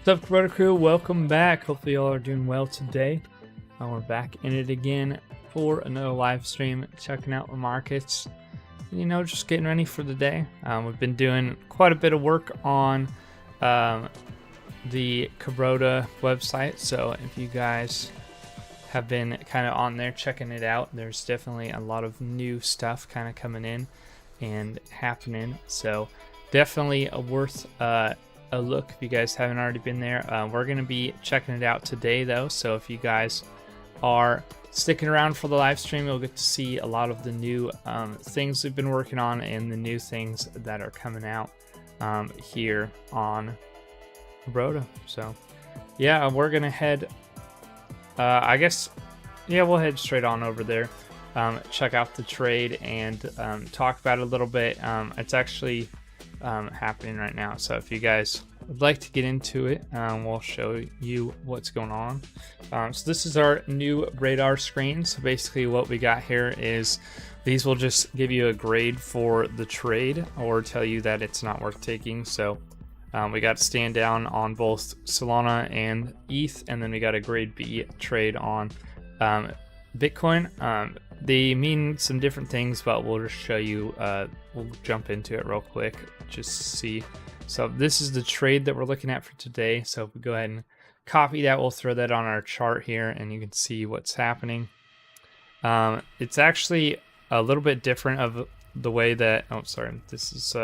What's up, Kabroda crew? Welcome back. Hopefully y'all are doing well today. We're back in it again for another live stream, checking out the markets. Just getting ready for the day. We've been doing quite a bit of work on the Kabroda website, so if you guys have been kind of on there checking it out, there's definitely a lot of new stuff kind of coming in and happening. So definitely worth a look if you guys haven't already been there. We're going to be checking it out today though, so if you guys are sticking around for the live stream, you'll get to see a lot of the new things we've been working on and the new things that are coming out here on Kabroda. So yeah, we're gonna head we'll head straight on over there, check out the trade and talk about it a little bit. It's actually happening right now, so if you guys would like to get into it, we'll show you what's going on. So this is our new radar screen. So basically what we got here is these will just give you a grade for the trade or tell you that it's not worth taking. So we got stand down on both Solana and ETH, and then we got a grade B trade on Bitcoin. They mean some different things, but we'll just show you. We'll jump into it real quick just to see. So this is the trade that we're looking at for today. So if we go ahead and copy that, we'll throw that on our chart here and you can see what's happening. It's actually a little bit different of the way that, this is,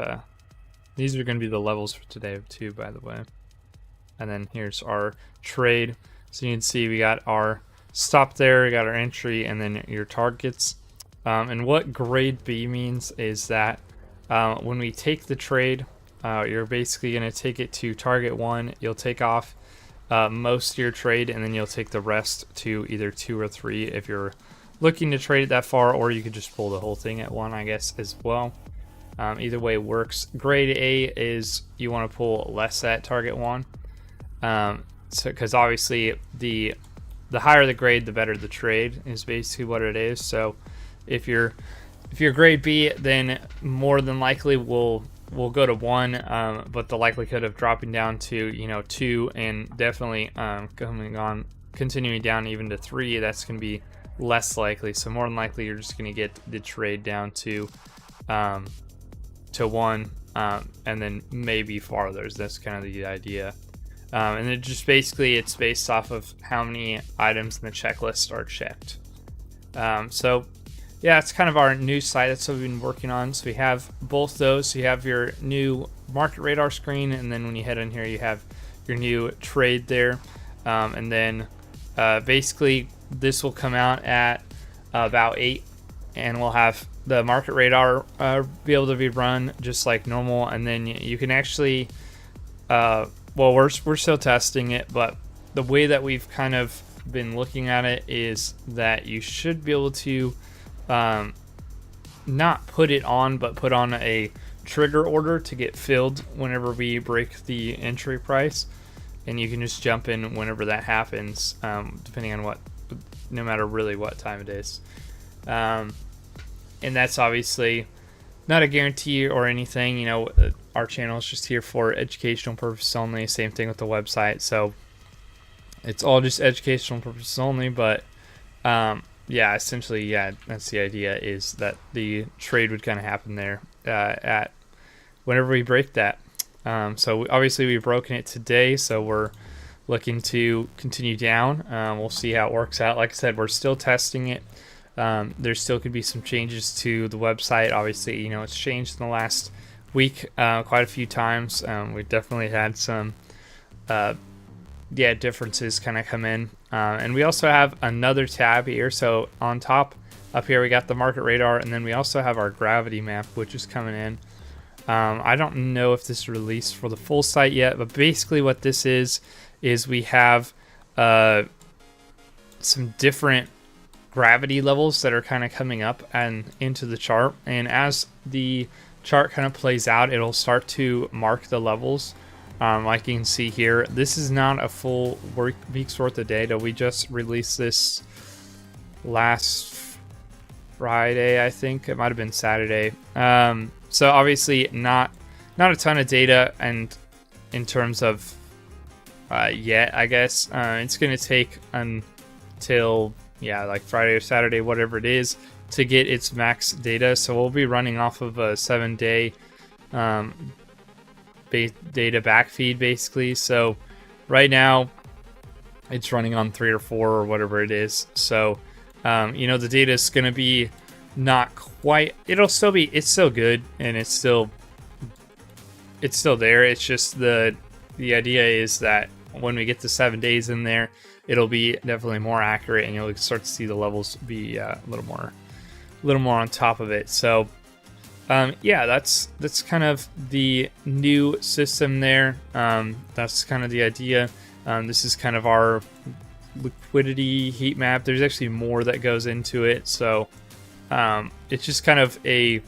these are going to be the levels for today too, by the way. And then here's our trade. So you can see we got our stop there, we got our entry, and then your targets. And what grade B means is that when we take the trade, you're basically going to take it to target 1. You'll take off most of your trade, and then you'll take the rest to either 2 or 3 if you're looking to trade it that far, or you could just pull the whole thing at 1, I guess, as well. Either way works. Grade A is you want to pull less at target 1, because obviously the higher the grade, the better the trade is basically what it is. So if you're grade B, then more than likely we'll go to 1, but the likelihood of dropping down to 2 and definitely continuing down even to 3, that's going to be less likely. So more than likely you're just going to get the trade down to 1, and then maybe farther. That's kind of the idea. And it just basically it's based off of how many items in the checklist are checked. So yeah, it's kind of our new site. That's what we've been working on. So we have both those. So you have your new market radar screen, and then when you head in here, you have your new trade there. And then basically this will come out at about 8, and we'll have the market radar be able to be run just like normal. And then you can actually, we're still testing it, but the way that we've kind of been looking at it is that you should be able to not put it on, but put on a trigger order to get filled whenever we break the entry price, and you can just jump in whenever that happens, depending on no matter really what time it is. And that's obviously not a guarantee or anything. Our channel is just here for educational purposes only. Same thing with the website, so it's all just educational purposes only. But yeah, essentially, yeah, that's the idea, is that the trade would kind of happen there at whenever we break that. So obviously we've broken it today, so we're looking to continue down. We'll see how it works out. Like I said, we're still testing it. There still could be some changes to the website. Obviously, it's changed in the last week quite a few times. We've definitely had some differences kind of come in. And we also have another tab here. So on top up here, we got the market radar, and then we also have our gravity map, which is coming in. I don't know if this is released for the full site yet, but basically what this is we have some different gravity levels that are kind of coming up and into the chart. And as the chart kind of plays out, it'll start to mark the levels. Like you can see here, this is not a full week's worth of data. We just released this last Friday, I think. It might have been Saturday. So obviously not a ton of data, and in terms of yet, I guess. It's going to take until, yeah, like Friday or Saturday, whatever it is, to get its max data. So we'll be running off of a 7-day data backfeed, basically. So right now, it's running on 3 or 4 or whatever it is. So, you know, the data is going to be not quite, it's still good, and it's still there. It's just the idea is that when we get to 7 days in there, it'll be definitely more accurate, and you'll start to see the levels be a little more on top of it. So yeah, that's kind of the new system there. That's kind of the idea. This is kind of our liquidity heat map. There's actually more that goes into it, so it's just kind of a,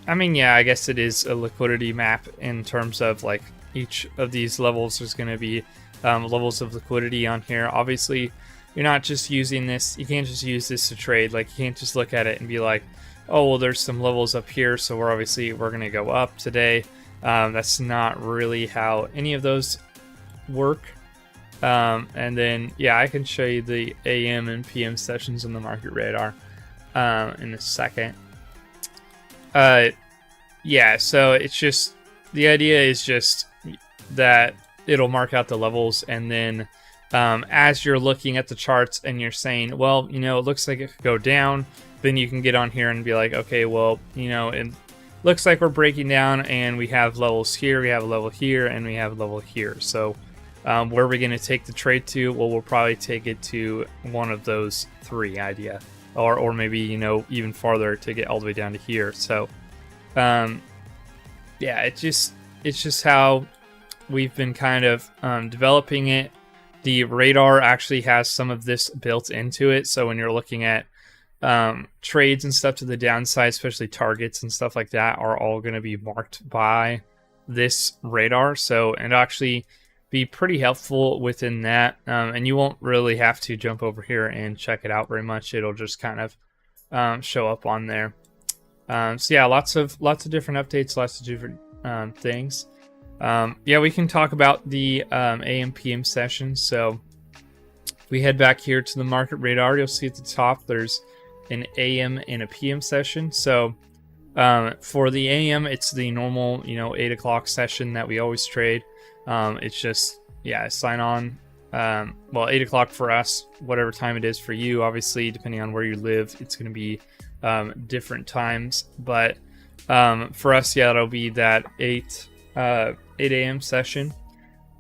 I mean, yeah, I guess it is a liquidity map in terms of like each of these levels. There's going to be levels of liquidity on here. Obviously, you're not just using this, you can't just use this to trade. Like, you can't just look at it and be like, oh, well, there's some levels up here, so we're going to go up today. That's not really how any of those work. And then, yeah, I can show you the AM and PM sessions on the market radar in a second. Yeah, so it's just, the idea is just that it'll mark out the levels, and then as you're looking at the charts and you're saying, well, you know, it looks like it could go down, then you can get on here and be like, okay, well, you know, it looks like we're breaking down, and we have levels here, we have a level here, and we have a level here. So where are we going to take the trade to? Well, we'll probably take it to one of those 3 idea, or maybe, you know, even farther to get all the way down to here. So yeah, it's just how we've been kind of developing it. The radar actually has some of this built into it, so when you're looking at trades and stuff to the downside, especially targets and stuff like that, are all going to be marked by this radar. So, and actually be pretty helpful within that, and you won't really have to jump over here and check it out very much. It'll just kind of show up on there. So yeah, lots of different updates, lots of different things. Yeah, we can talk about the AM PM sessions. So if we head back here to the market radar, you'll see at the top there's an AM and a PM session. So for the AM, it's the normal, you know, 8 o'clock session that we always trade. It's just, yeah, sign on. Well, 8 o'clock for us, whatever time it is for you. Obviously, depending on where you live, it's going to be different times. But for us, yeah, it'll be that 8 a.m. session,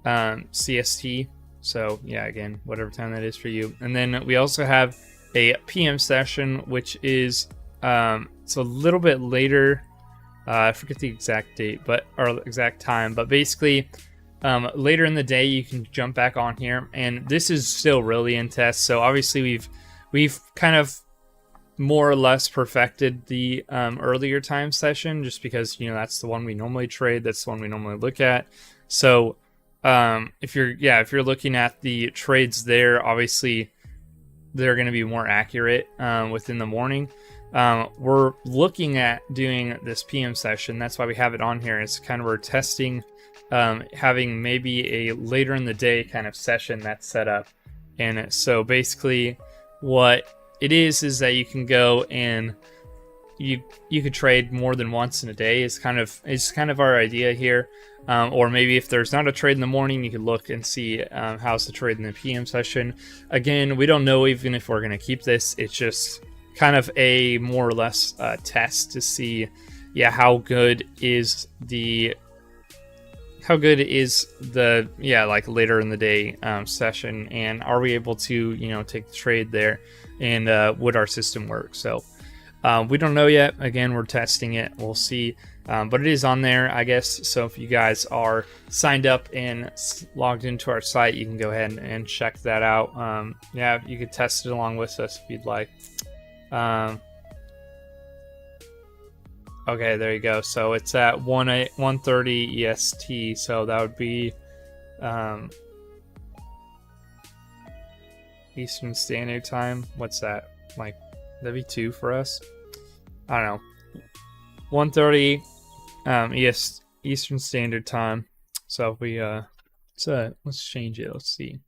CST. So yeah, again, whatever time that is for you. And then we also have a PM session, which is it's a little bit later. I forget the exact date, or exact time, but basically later in the day you can jump back on here, and this is still really in test. So obviously we've kind of more or less perfected the earlier time session, just because, you know, that's the one we normally trade, that's the one we normally look at. So if you're looking at the trades there, obviously they're going to be more accurate within the morning. We're looking at doing this PM session, that's why we have it on here. It's kind of, we're testing having maybe a later in the day kind of session that's set up. And so basically what it is that you can go and you could trade more than once in a day. It's kind of our idea here. Or maybe if there's not a trade in the morning, you could look and see how's the trade in the PM session. Again, we don't know even if we're going to keep this. It's just kind of a more or less test to see, yeah, how good is the like later in the day session, and are we able to, you know, take the trade there, and would our system work? So we don't know yet. Again, we're testing it, we'll see. But it is on there, I guess. So if you guys are signed up and logged into our site, you can go ahead and check that out. Yeah, you could test it along with us if you'd like. Okay, there you go. So it's at 1:30 EST. So that would be Eastern Standard Time. What's that? Like, that'd be 2 for us. I don't know. 1:30 Eastern Standard Time. So if we So let's change it. Let's see.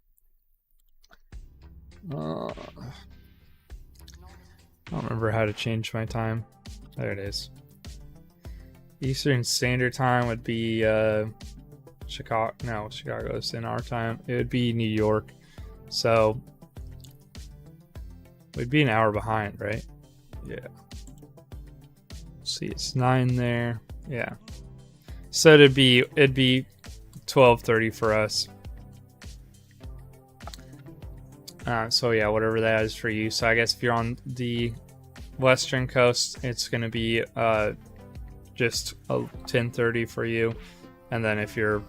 I don't remember how to change my time. There it is. Eastern Standard Time would be Chicago. No, Chicago's in our time. It would be New York. So we'd be an hour behind, right? Yeah. Let's see, it's 9 there. Yeah. So it'd be 12:30 for us. So yeah, whatever that is for you. So I guess if you're on the western coast, it's gonna be just 10:30 for you, and then if you're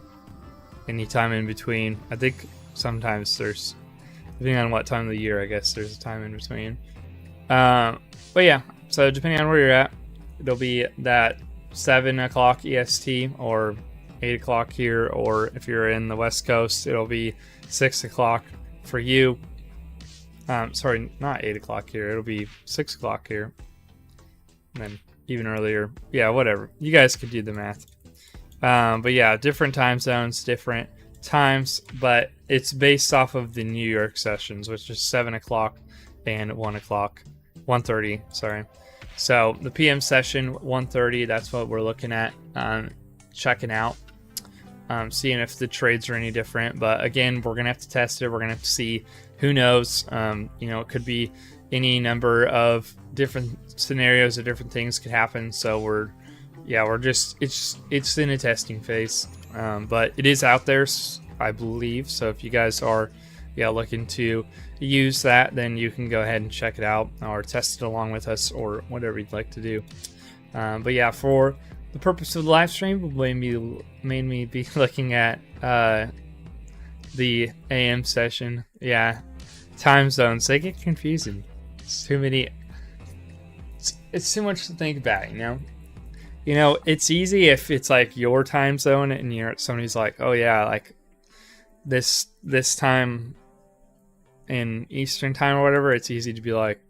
any time in between, I think sometimes there's, depending on what time of the year, I guess there's a time in between. But yeah, so depending on where you're at, it'll be that 7 o'clock EST or 8 o'clock here, or if you're in the West Coast, it'll be 6 o'clock for you. Sorry, not 8 o'clock here, it'll be 6 o'clock here. And then even earlier. Yeah, whatever. You guys could do the math. But yeah, different time zones, different times, but it's based off of the New York sessions, which is 7 o'clock and 1 o'clock. 1:30, sorry. So the PM session, 1:30, that's what we're looking at, checking out, seeing if the trades are any different. But again, we're going to have to test it. We're going to have to see, who knows, it could be any number of different scenarios or different things could happen. So we're just, it's in a testing phase, but it is out there, I believe. So if you guys are looking to use that, then you can go ahead and check it out or test it along with us or whatever you'd like to do. But yeah, for the purpose of the live stream, made me be looking at the AM session. Yeah, time zones, they get confusing. It's too many. It's too much to think about, it's easy if it's like your time zone and somebody's like, oh yeah, like this time in Eastern time or whatever, it's easy to be like,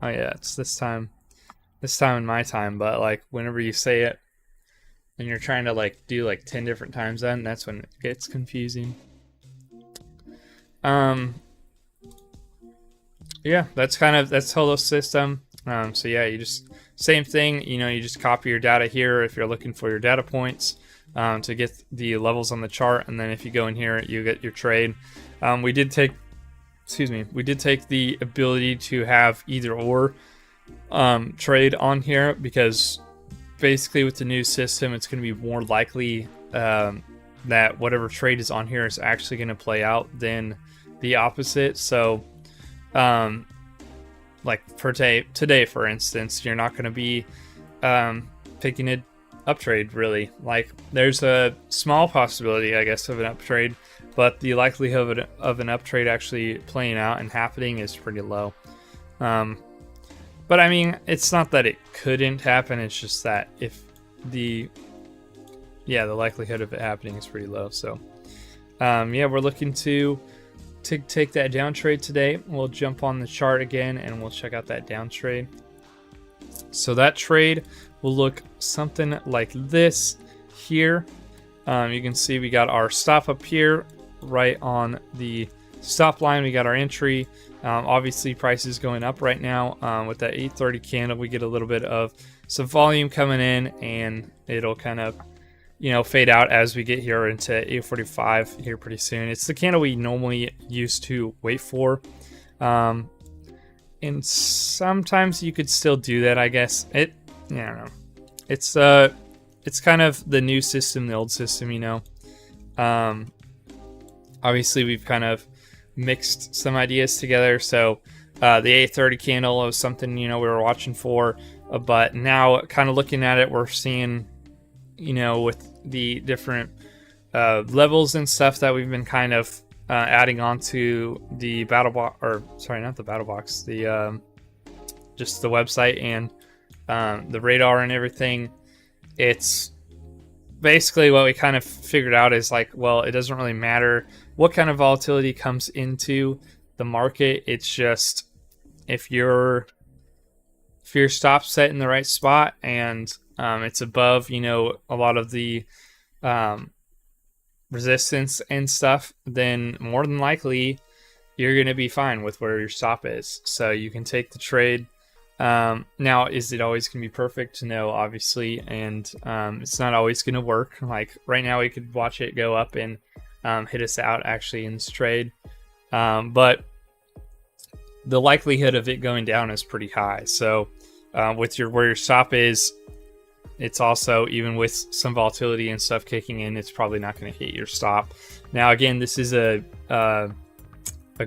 oh yeah, it's this time in my time. But like whenever you say it and you're trying to like do like 10 different time zones, that's when it gets confusing. Yeah, that's the whole system. So yeah, you just, same thing, you just copy your data here if you're looking for your data points to get the levels on the chart, and then if you go in here, you get your trade. We did take the ability to have either or trade on here, because basically with the new system, it's going to be more likely that whatever trade is on here is actually going to play out than the opposite. So like for today, for instance, you're not going to be picking an up trade, really. Like there's a small possibility, I guess, of an up trade, but the likelihood of an up trade actually playing out and happening is pretty low. But I mean, it's not that it couldn't happen, it's just that if the likelihood of it happening is pretty low. So we're looking to take that down trade today. We'll jump on the chart again and we'll check out that down trade. So that trade will look something like this here. You can see we got our stop up here right on the stop line. We got our entry. Obviously price is going up right now. With that 830 candle, we get a little bit of some volume coming in, and it'll kind of fade out as we get here into 845 here pretty soon. It's the candle we normally used to wait for, and sometimes you could still do that, I guess. I don't know. It's kind of the new system, the old system, obviously we've kind of mixed some ideas together. So the 830 candle was something we were watching for, but now kind of looking at it, we're seeing with the different levels and stuff that we've been kind of adding on to the battle box, or sorry, not the battle box, the just the website and the radar and everything. It's basically what we kind of figured out is like, well, it doesn't really matter what kind of volatility comes into the market. It's just if your stop's set in the right spot and it's above, a lot of the resistance and stuff, then more than likely you're going to be fine with where your stop is. So you can take the trade. Now, is it always going to be perfect? No, obviously, and it's not always going to work. Like right now, we could watch it go up and hit us out actually in this trade, but the likelihood of it going down is pretty high. So with where your stop is, it's also, even with some volatility and stuff kicking in, it's probably not going to hit your stop. Now, again, this is a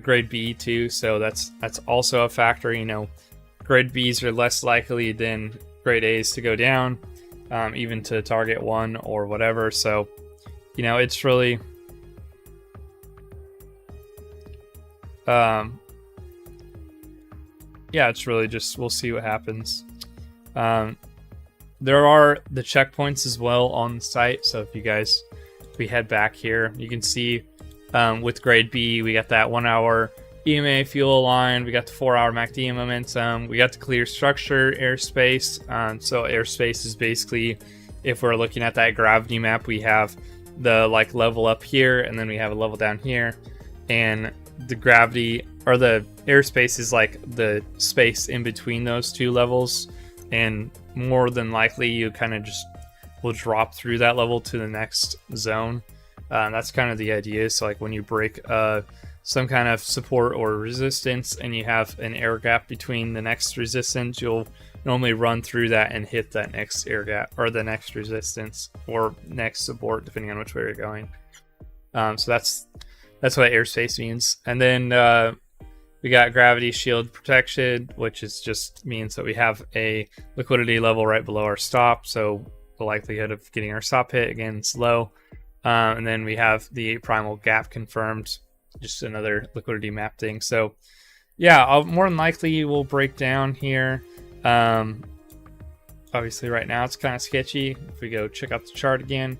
grade B too, so that's also a factor. You know, grade Bs are less likely than grade As to go down, even to target 1 or whatever. So, you know, it's really yeah, it's really just, we'll see what happens. There are the checkpoints as well on the site. So if we head back here, you can see with grade B, we got that 1 hour EMA fuel line, we got the 4 hour MACD momentum, we got the clear structure airspace. So airspace is basically, if we're looking at that gravity map, we have the like level up here, and then we have a level down here, and the gravity or the airspace is like the space in between those two levels, and more than likely you kind of just will drop through that level to the next zone. That's kind of the idea. So like when you break some kind of support or resistance and you have an air gap between the next resistance, you'll normally run through that and hit that next air gap or the next resistance or next support, depending on which way you're going. So that's what airspace means. And then we got gravity shield protection, which is just means that we have a liquidity level right below our stop, so the likelihood of getting our stop hit again is low. And then we have the primal gap confirmed, just another liquidity map thing. So yeah, more than likely we'll break down here. Obviously right now it's kind of sketchy. If we go check out the chart again,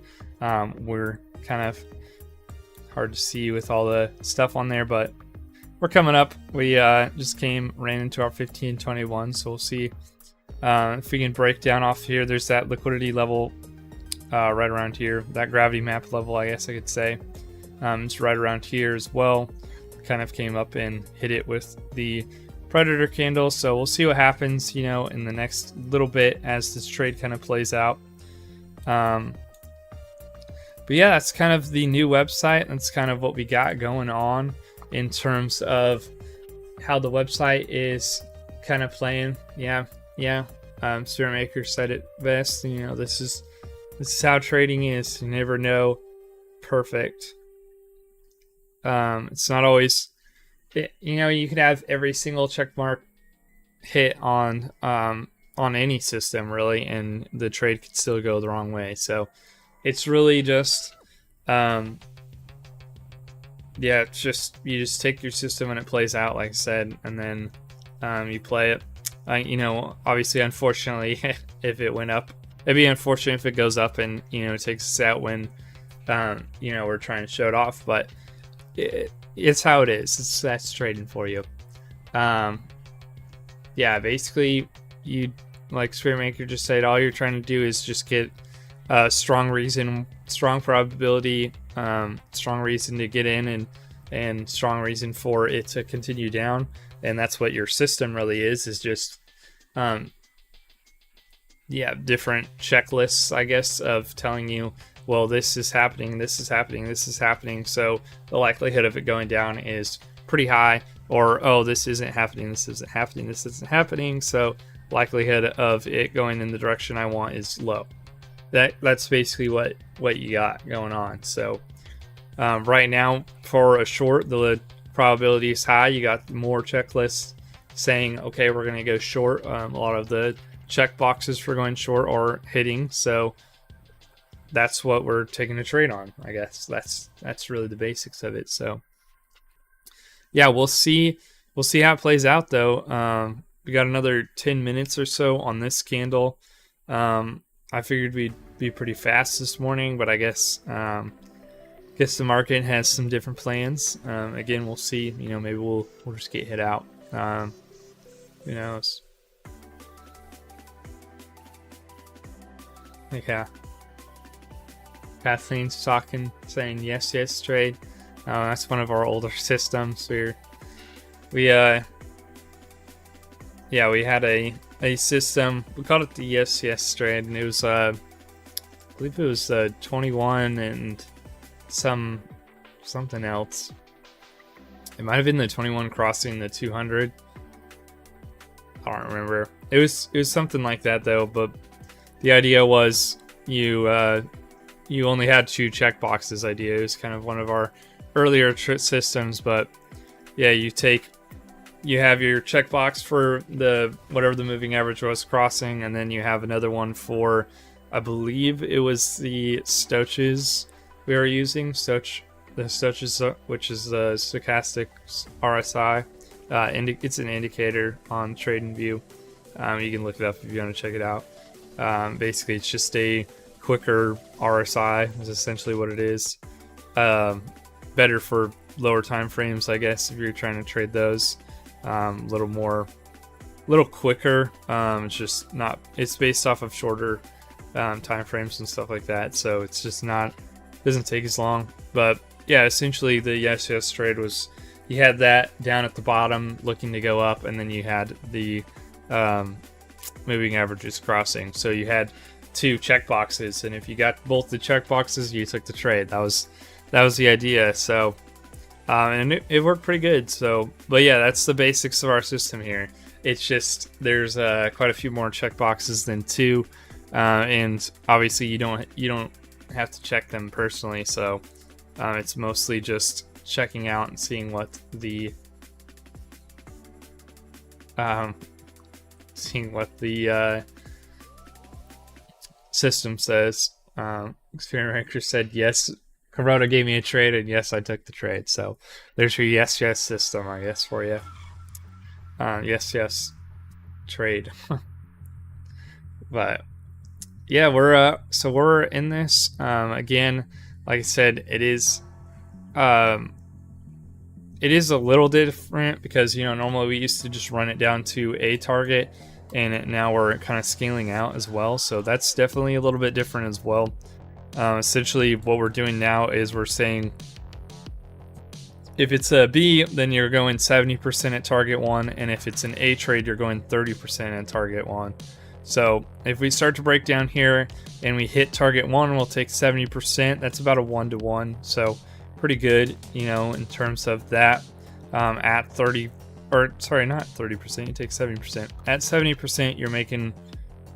we're kind of hard to see with all the stuff on there, but we're coming up. We just ran into our 1521, so we'll see if we can break down off here. There's that liquidity level right around here, that gravity map level, I guess I could say. It's right around here as well. Kind of came up and hit it with the predator candle, so we'll see what happens, you know, in the next little bit as this trade kind of plays out. But yeah, that's kind of the new website. That's kind of what we got going on in terms of how the website is kind of playing. Yeah. Spirit Maker said it best. You know, this is how trading is. You never know perfect. It's not always, you know, you could have every single check mark hit on any system really, and the trade could still go the wrong way. So it's really just yeah, it's just, you just take your system and it plays out, like I said, and then you play it. You know, obviously, unfortunately, if it went up, it'd be unfortunate if it goes up and, you know, it takes us out when, you know, we're trying to show it off, but it's how it is. That's trading for you. Yeah, basically, you, like Spirit Maker just said, all you're trying to do is just get a strong reason, strong probability, strong reason to get in, and strong reason for it to continue down. And that's what your system really is just yeah, different checklists, I guess, of telling you, well, this is happening, this is happening, this is happening, so the likelihood of it going down is pretty high. Or, oh, this isn't happening, this isn't happening, this isn't happening, so likelihood of it going in the direction I want is low. That's basically what you got going on. So right now, for a short, the probability is high. You got more checklists saying, okay, we're going to go short. A lot of the check boxes for going short are hitting. So that's what we're taking a trade on, I guess. That's really the basics of it. So yeah, we'll see how it plays out, though. We got another 10 minutes or so on this candle. I figured we'd be pretty fast this morning, but I guess the market has some different plans. Again, we'll see. You know, maybe we'll just get hit out. Who knows? Yeah. Kathleen's talking, saying yes, yes, trade. That's one of our older systems. We had a system. We called it the yes, yes trade, and it was I believe it was 21 and something else. It might have been the 21 crossing the 200. I don't remember. It was something like that though. But the idea was you only had 2 checkboxes. Idea. It was kind of one of our earlier systems, but yeah, you have your checkbox for the whatever the moving average was crossing, and then you have another one for, I believe it was the stoaches we were using, the stoaches, which is the stochastic RSI. It's an indicator on TradingView. You can look it up if you want to check it out. Basically, it's just a quicker RSI is essentially what it is. Better for lower time frames, I guess, if you're trying to trade those. Little quicker. It's just not. It's based off of shorter time frames and stuff like that, so it's just not. Doesn't take as long. But yeah, essentially the yes trade was, you had that down at the bottom looking to go up, and then you had the moving averages crossing. So you had 2 checkboxes, and if you got both the checkboxes, you took the trade. That was the idea. So and it worked pretty good. So, but yeah, that's the basics of our system here. It's just there's quite a few more checkboxes than 2, and obviously you don't have to check them personally. So it's mostly just checking out and seeing what the system says. Experiment said yes. Kabroda gave me a trade, and yes, I took the trade. So there's your yes system, I guess, for you. Yes trade. But yeah, we're in this again. Like I said, it is a little different because normally we used to just run it down to a target, and now we're kind of scaling out as well. So that's definitely a little bit different as well. Essentially what we're doing now is we're saying if it's a B, then you're going 70% at target 1, and if it's an A trade, you're going 30% at target 1. So if we start to break down here and we hit target 1, we'll take 70%. That's about a 1-to-1, so pretty good, in terms of that. At 30, or sorry, not 30%, you take 70%. At 70%, you're making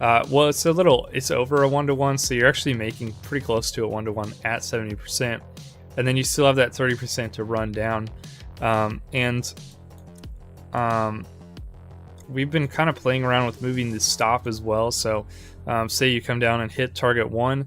well, it's over a 1-to-1, so you're actually making pretty close to a 1-to-1 at 70%, and then you still have that 30% to run down. We've been kind of playing around with moving the stop as well. So say you come down and hit target 1,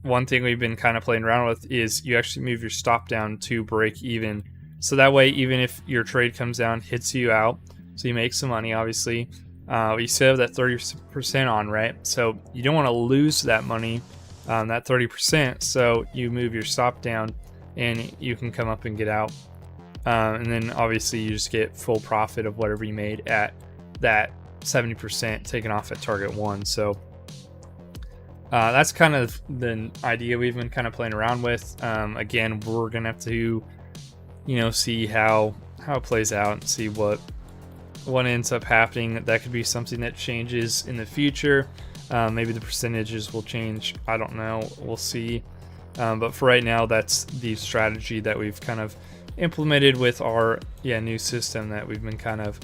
one thing we've been kind of playing around with is you actually move your stop down to break even, so that way even if your trade comes down, hits you out, so you make some money, obviously. You still have that 30% on, right? So you don't want to lose that money, that 30%. So you move your stop down, and you can come up and get out. And then obviously you just get full profit of whatever you made at that 70% taken off at target 1. So that's kind of the idea we've been kind of playing around with. Again, we're gonna have to, see how it plays out and see what ends up happening. That could be something that changes in the future. Maybe the percentages will change. I don't know. We'll see. But for right now, that's the strategy that we've kind of implemented with our new system that we've been kind of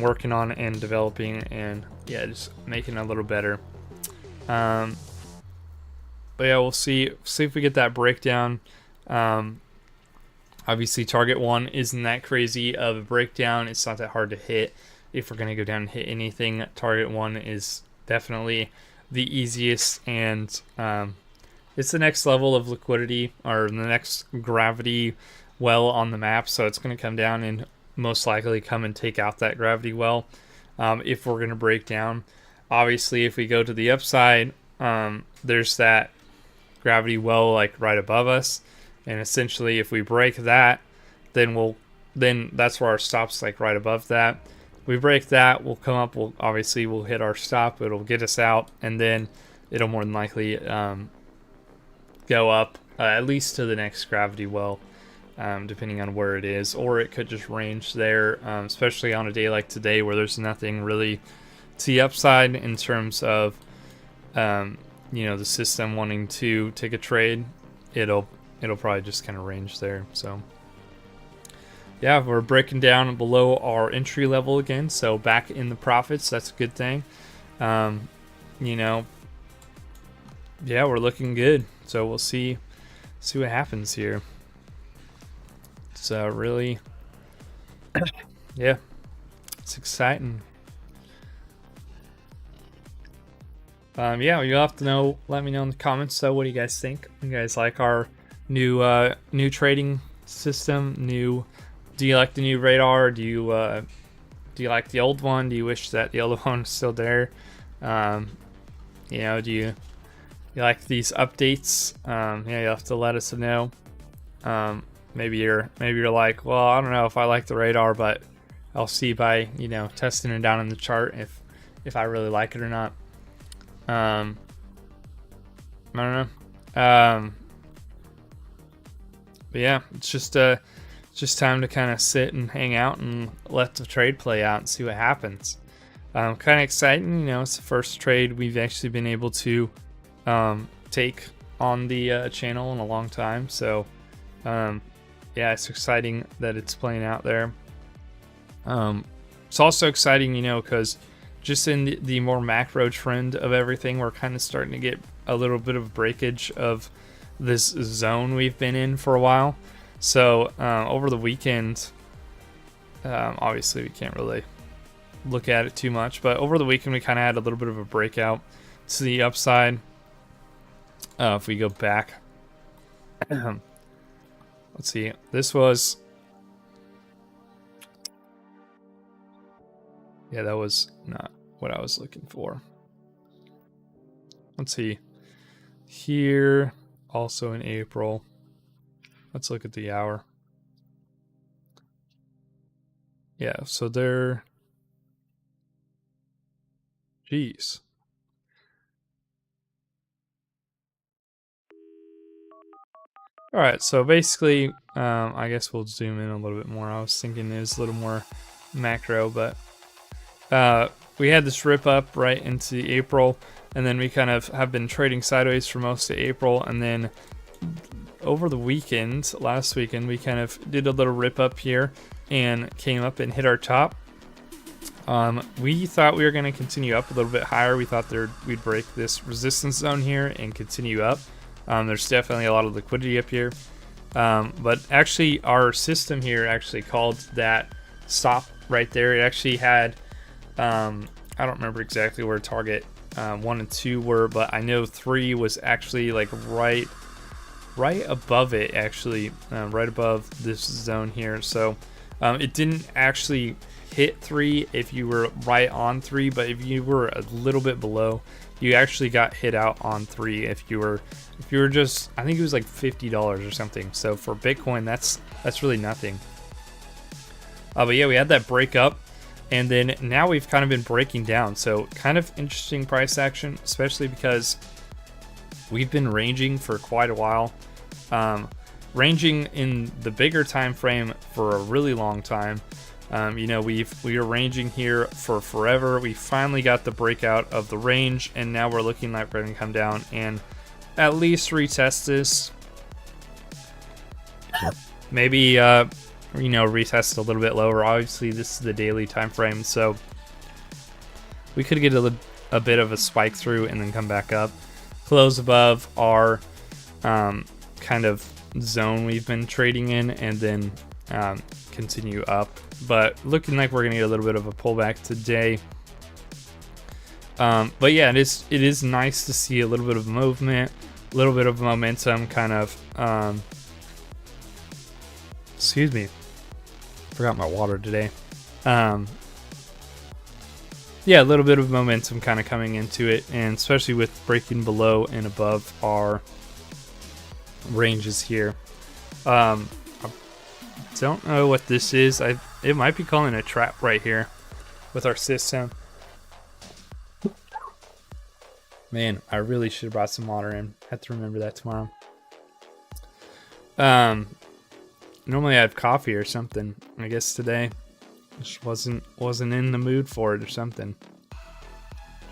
working on and developing, and just making it a little better. But yeah, we'll see if we get that breakdown. Obviously target 1 isn't that crazy of a breakdown. It's not that hard to hit. If we're going to go down and hit anything, target 1 is definitely the easiest, and it's the next level of liquidity, or the next gravity well on the map. So it's going to come down and most likely come and take out that gravity well if we're going to break down. Obviously if we go to the upside, there's that gravity well like right above us, and essentially if we break that, then that's where our stop's like right above that. We break that, we'll come up, we'll hit our stop, it'll get us out, and then it'll more than likely go up at least to the next gravity well, depending on where it is, or it could just range there, especially on a day like today where there's nothing really to the upside in terms of you know, the system wanting to take a trade. It'll probably just kind of range there. So yeah, we're breaking down below our entry level again, so back in the profits. That's a good thing. You know, yeah, we're looking good, so we'll see what happens here. It's really yeah, it's exciting. Yeah, you'll have to know. Let me know in the comments. So, what do you guys think? You guys like our new trading system? Do you like the new radar? Do you like the old one? Do you wish that the old one was still there? You know, do you like these updates? Yeah, you'll have to let us know. Maybe you're like, well, I don't know if I like the radar, but I'll see by, you know, testing it down in the chart if I really like it or not. I don't know. But yeah, it's just time to kind of sit and hang out and let the trade play out and see what happens. Kind of exciting, you know. It's the first trade we've actually been able to take on the channel in a long time. So yeah, it's exciting that it's playing out there. It's also exciting, you know, because just in the more macro trend of everything, we're kind of starting to get a little bit of breakage of this zone we've been in for a while. So over the weekend, obviously we can't really look at it too much, but over the weekend we kind of had a little bit of a breakout to the upside. If we go back, let's see, this was, yeah, that was not what I was looking for. Let's see here, also in April. Let's look at the hour. Yeah, so they're, geez. All right, so basically, I guess we'll zoom in a little bit more. I was thinking it was a little more macro, but we had this rip up right into April, and then we kind of have been trading sideways for most of April, and then over the weekend, last weekend, we kind of did a little rip up here and came up and hit our top. We thought we were going to continue up a little bit higher. We thought we'd break this resistance zone here and continue up. There's definitely a lot of liquidity up here. But actually, our system here actually called that stop right there. It actually had, I don't remember exactly where target 1 and 2 were, but I know 3 was actually like right above it, actually, right above this zone here. So it didn't actually hit 3 if you were right on 3, but if you were a little bit below, you actually got hit out on 3 if you were just, I think it was like $50 or something. So for Bitcoin, that's really nothing. But yeah, we had that break up, and then now we've kind of been breaking down. So kind of interesting price action, especially because we've been ranging for quite a while, ranging in the bigger time frame for a really long time. You know, we were ranging here for forever. We finally got the breakout of the range, and now we're looking like we're going to come down and at least retest this. Maybe, you know, retest a little bit lower. Obviously, this is the daily time frame, so we could get a bit of a spike through and then come back up, close above our kind of zone we've been trading in, and then continue up. But looking like we're gonna get a little bit of a pullback today. But yeah, it is nice to see a little bit of movement, a little bit of momentum, kind of. Excuse me, forgot my water today. Yeah, a little bit of momentum kind of coming into it, and especially with breaking below and above our ranges here. I don't know what this is. It might be calling a trap right here with our system. Man, I really should have brought some water in. Have to remember that tomorrow. Normally I have coffee or something. I guess today just wasn't in the mood for it or something.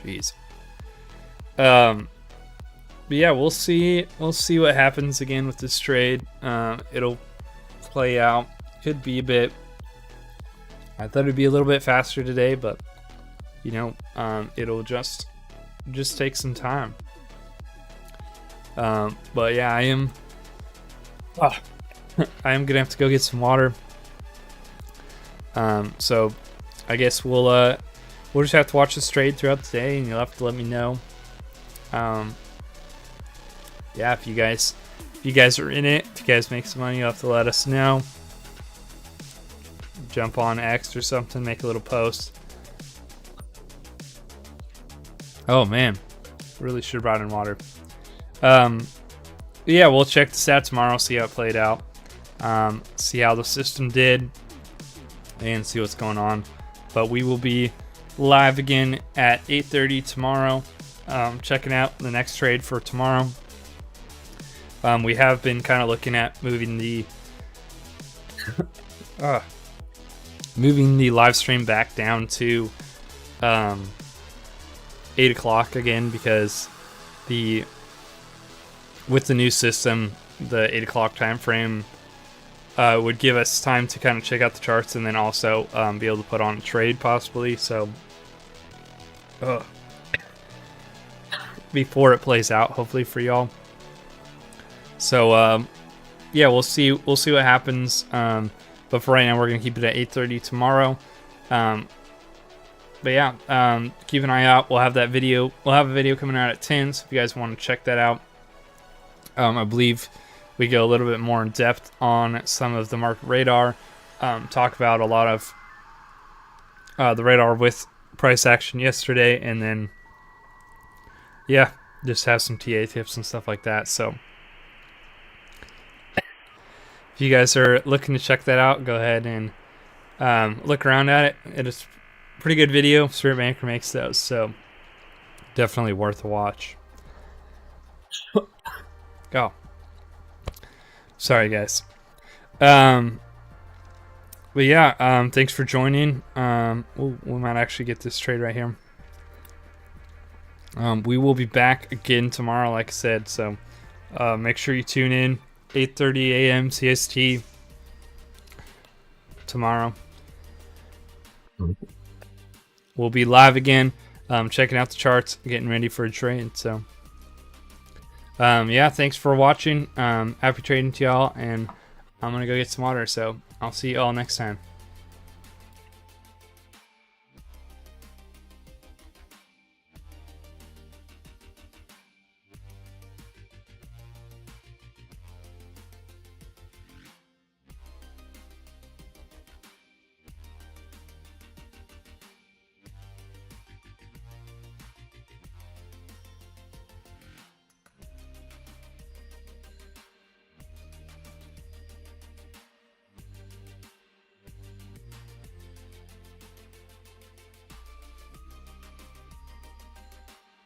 Jeez. But yeah, we'll see what happens again with this trade. It'll play out. Could be a bit. I thought it'd be a little bit faster today, but you know, it'll just take some time. But yeah, I am gonna have to go get some water. So I guess we'll just have to watch this trade throughout the day, and you'll have to let me know. Yeah, if you guys are in it, if you guys make some money, you'll have to let us know. Jump on X or something, make a little post. Oh man, really should have brought in water. Yeah, we'll check the stats tomorrow, see how it played out, see how the system did, and see what's going on. But we will be live again at 8:30 tomorrow, checking out the next trade for tomorrow. We have been kind of looking at moving the live stream back down to 8 o'clock again, because with the new system, the 8 o'clock time frame would give us time to kind of check out the charts, and then also be able to put on a trade possibly. So before it plays out, hopefully for y'all. So yeah, we'll see what happens. But for right now, we're gonna keep it at 8:30 tomorrow. But yeah, keep an eye out. We'll have that video. We'll have a video coming out at 10. So if you guys want to check that out, I believe we go a little bit more in depth on some of the market radar. Talk about a lot of the radar with price action yesterday, and then yeah, just have some TA tips and stuff like that. So if you guys are looking to check that out, go ahead and look around at it. It is a pretty good video. Spirit Banker makes those, so definitely worth a watch. Oh, sorry guys. But yeah, thanks for joining. We might actually get this trade right here. We will be back again tomorrow, like I said. So make sure you tune in 8:30 a.m. CST tomorrow. We'll be live again, checking out the charts, getting ready for a trade. So yeah, thanks for watching. Happy trading to y'all, and I'm gonna go get some water. So I'll see you all next time.